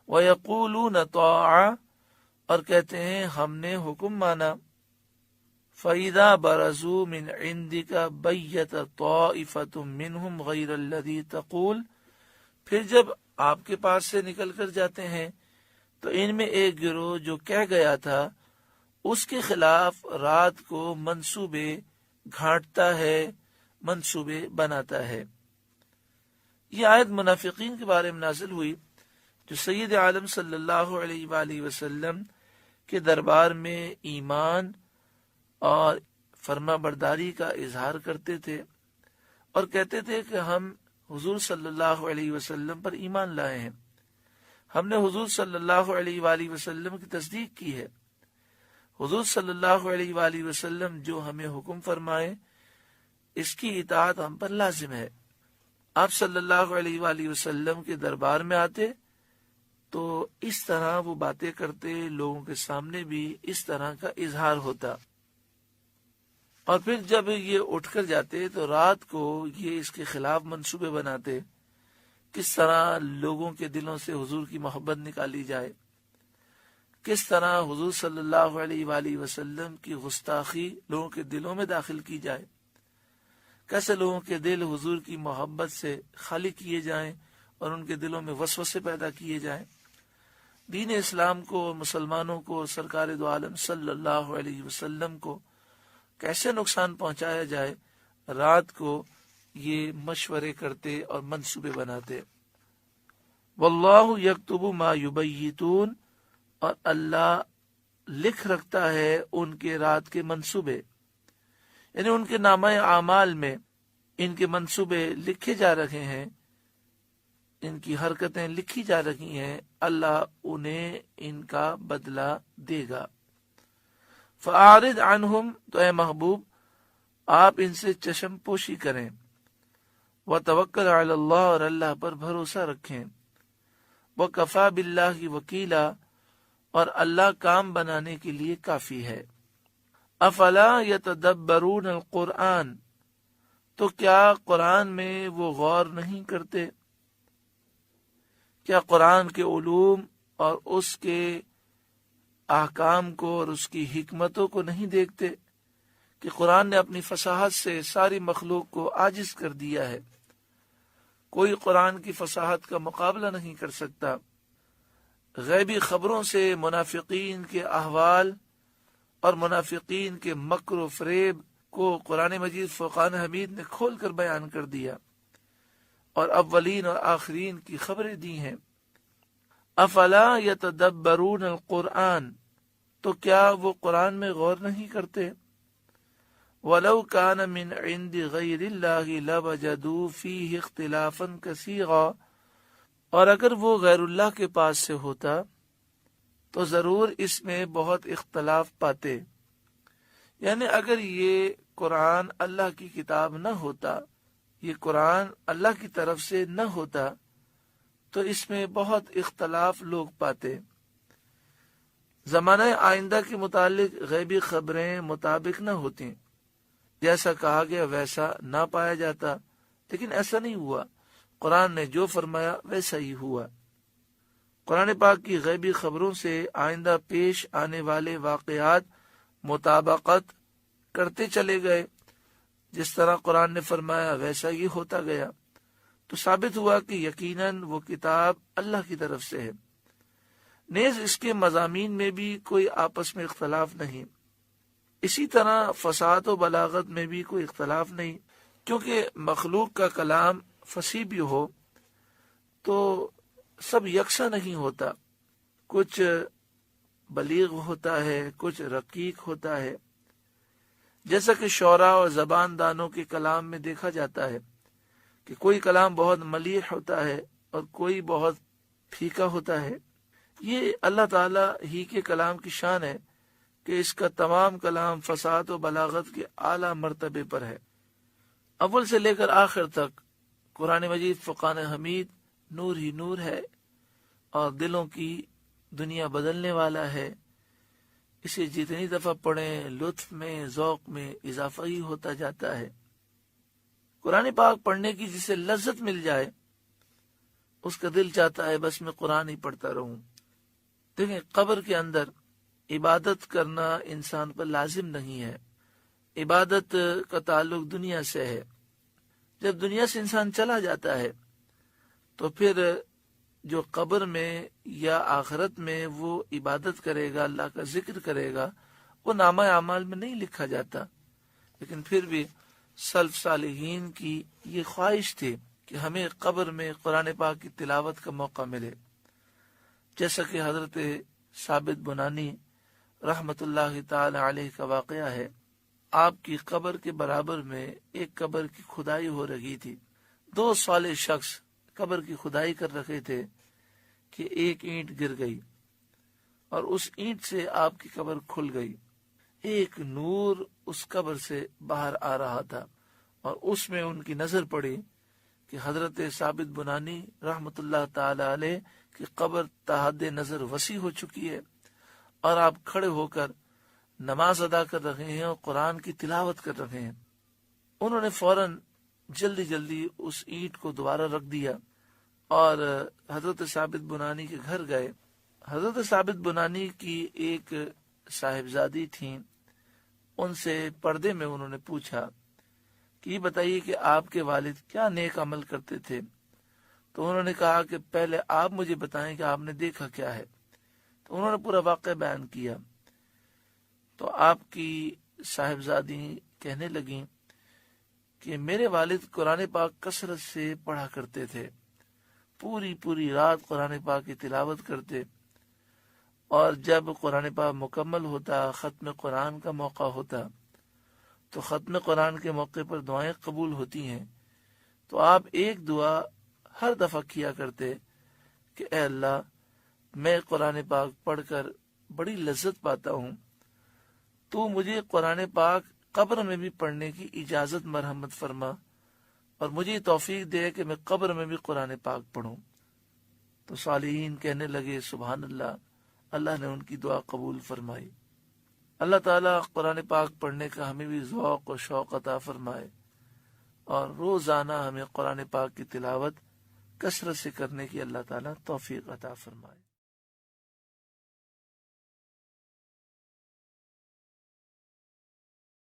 وَيَقُولُونَ طَاعَةً، اور کہتے ہیں ہم نے حکم مانا. فَإِذَا بَرَزُوا مِنْ عِنْدِكَ بَيَّتَ طَائِفَةٌ مِّنْهُمْ غَيْرَ الَّذِي تَقُولُ، پھر جب آپ کے پاس سے نکل کر جاتے ہیں تو ان میں ایک گروہ جو کہہ گیا تھا اس کے خلاف رات کو منصوبے گھانٹتا ہے، منصوبے بناتا ہے. یہ آیت منافقین کے بارے میں نازل ہوئی جو سید عالم صلی اللہ علیہ وآلہ وسلم کے دربار میں ایمان اور فرما برداری کا اظہار کرتے تھے اور کہتے تھے کہ ہم حضور صلی اللہ علیہ وسلم پر ایمان لائے ہیں، ہم نے حضور صلی اللہ علیہ وآلہ وسلم کی تصدیق کی ہے، حضور صلی اللہ علیہ وآلہ وسلم جو ہمیں حکم فرمائے اس کی اطاعت ہم پر لازم ہے. آپ صلی اللہ علیہ وآلہ وسلم کے دربار میں آتے تو اس طرح وہ باتیں کرتے، لوگوں کے سامنے بھی اس طرح کا اظہار ہوتا، اور پھر جب یہ اٹھ کر جاتے تو رات کو یہ اس کے خلاف منصوبے بناتے کس طرح لوگوں کے دلوں سے حضور کی محبت نکالی جائے، کس طرح حضور صلی اللہ علیہ وآلہ وسلم کی گستاخی لوگوں کے دلوں میں داخل کی جائے، کیسے لوگوں کے دل حضور کی محبت سے خالی کیے جائیں اور ان کے دلوں میں وسوسے پیدا کیے جائیں. دین اسلام کو، مسلمانوں کو، سرکار دو عالم صلی اللہ علیہ وسلم کو کیسے نقصان پہنچایا جائے، رات کو یہ مشورے کرتے اور منصوبے بناتے. واللہ یکتب ما یبیتون، اور اللہ لکھ رکھتا ہے ان کے رات کے منصوبے، یعنی ان کے نامہ اعمال میں ان کے منصوبے لکھے جا رہے ہیں، ان کی حرکتیں لکھی جا رہی ہیں، اللہ انہیں ان کا بدلہ دے گا. فَأَعْرِضْ عَنْهُمْ، تو اے محبوب آپ ان سے چشم پوشی کریں. وَتَوَكَّلْ عَلَى اللَّهِ، اور اللہ پر بھروسہ رکھیں. وَكَفَى بِاللَّهِ وَكِيلًا، اور اللہ کام بنانے کے لیے کافی ہے. افلا یتدبرون القرآن، تو کیا قرآن میں وہ غور نہیں کرتے، کیا قرآن کے علوم اور اس کے احکام کو اور اس کی حکمتوں کو نہیں دیکھتے کہ قرآن نے اپنی فصاحت سے ساری مخلوق کو عاجز کر دیا ہے، کوئی قرآن کی فصاحت کا مقابلہ نہیں کر سکتا. غیبی خبروں سے منافقین کے احوال اور منافقین کے مکر و فریب کو قرآن مجید فرقان حمید نے کھول کر بیان کر دیا اور اولین اور آخرین کی خبریں دی ہیں. افلا یتدبرون القرآن، تو کیا وہ قرآن میں غور نہیں کرتے. ولو کان من عند غیر اللہ لوجدوا فیہ اختلافا کثیرا، اور اگر وہ غیر اللہ کے پاس سے ہوتا تو ضرور اس میں بہت اختلاف پاتے. یعنی اگر یہ قرآن اللہ کی کتاب نہ ہوتا، یہ قرآن اللہ کی طرف سے نہ ہوتا تو اس میں بہت اختلاف لوگ پاتے. زمانہ آئندہ کے متعلق غیبی خبریں مطابق نہ ہوتی، جیسا کہا گیا ویسا نہ پایا جاتا، لیکن ایسا نہیں ہوا. قرآن نے جو فرمایا ویسا ہی ہوا. قرآن پاک کی غیبی خبروں سے آئندہ پیش آنے والے واقعات مطابقت کرتے چلے گئے، جس طرح قرآن نے فرمایا ویسا ہی ہوتا گیا. تو ثابت ہوا کہ یقیناً وہ کتاب اللہ کی طرف سے ہے. نیز اس کے مضامین میں بھی کوئی آپس میں اختلاف نہیں. اسی طرح فصاحت و بلاغت میں بھی کوئی اختلاف نہیں، کیونکہ مخلوق کا کلام فصیح بھی ہو تو سب یکساں نہیں ہوتا، کچھ بلیغ ہوتا ہے، کچھ رقیق ہوتا ہے، جیسا کہ شعراء اور زبان دانوں کے کلام میں دیکھا جاتا ہے کہ کوئی کلام بہت ملیح ہوتا ہے اور کوئی بہت پھیکا ہوتا ہے. یہ اللہ تعالیٰ ہی کے کلام کی شان ہے کہ اس کا تمام کلام فصاحت و بلاغت کے اعلیٰ مرتبے پر ہے. اول سے لے کر آخر تک قرآن مجید فرقان حمید نور ہی نور ہے اور دلوں کی دنیا بدلنے والا ہے. اسے جتنی دفعہ پڑھیں لطف میں، ذوق میں اضافہ ہی ہوتا جاتا ہے. قرآن پاک پڑھنے کی جسے لذت مل جائے اس کا دل چاہتا ہے بس میں قرآن ہی پڑھتا رہوں۔ دیکھیں، قبر کے اندر عبادت کرنا انسان پر لازم نہیں ہے، عبادت کا تعلق دنیا سے ہے۔ جب دنیا سے انسان چلا جاتا ہے تو پھر جو قبر میں یا آخرت میں وہ عبادت کرے گا، اللہ کا ذکر کرے گا، وہ نامہ اعمال میں نہیں لکھا جاتا۔ لیکن پھر بھی سلف صالحین کی یہ خواہش تھی کہ ہمیں قبر میں قرآن پاک کی تلاوت کا موقع ملے، جیسا کہ حضرت ثابت بنانی رحمت اللہ تعالی علیہ کا واقعہ ہے۔ آپ کی قبر کے برابر میں ایک قبر کی کھدائی ہو رہی تھی۔ 2 صالح شخص قبر کی کھدائی کر رہے تھے کہ ایک اینٹ گر گئی اور اس اینٹ سے آپ کی قبر کھل گئی۔ ایک نور اس قبر سے باہر آ رہا تھا اور اس میں ان کی نظر پڑی کہ حضرت ثابت بنانی رحمت اللہ تعالی علیہ کی قبر تحد نظر وسیع ہو چکی ہے اور آپ کھڑے ہو کر نماز ادا کر رہے ہیں اور قرآن کی تلاوت کر رہے ہیں۔ انہوں نے فوراً جلدی اس اینٹ کو دوبارہ رکھ دیا اور حضرت ثابت بنانی کے گھر گئے۔ حضرت ثابت بنانی کی ایک صاحبزادی تھیں، ان سے پردے میں انہوں نے پوچھا کہ یہ بتائیے کہ آپ کے والد کیا نیک عمل کرتے تھے؟ تو انہوں نے کہا کہ پہلے آپ مجھے بتائیں کہ آپ نے دیکھا کیا ہے۔ تو انہوں نے پورا واقعہ بیان کیا۔ تو آپ کی صاحبزادی کہنے لگیں کہ میرے والد قرآن پاک کثرت سے پڑھا کرتے تھے، پوری رات قرآن پاک کی تلاوت کرتے، اور جب قرآن پاک مکمل ہوتا، ختم قرآن کا موقع ہوتا، تو ختم قرآن کے موقع پر دعائیں قبول ہوتی ہیں، تو آپ ایک دعا ہر دفعہ کیا کرتے کہ اے اللہ، میں قرآن پاک پڑھ کر بڑی لذت پاتا ہوں، تو مجھے قرآن پاک قبر میں بھی پڑھنے کی اجازت مرحمت فرما اور مجھے توفیق دے کہ میں قبر میں بھی قرآن پاک پڑھوں۔ تو صالحین کہنے لگے سبحان اللہ، اللہ نے ان کی دعا قبول فرمائی۔ اللہ تعالیٰ قرآن پاک پڑھنے کا ہمیں بھی ذوق و شوق عطا فرمائے اور روزانہ ہمیں قرآن پاک کی تلاوت کثرت سے کرنے کی اللہ تعالیٰ توفیق عطا فرمائے۔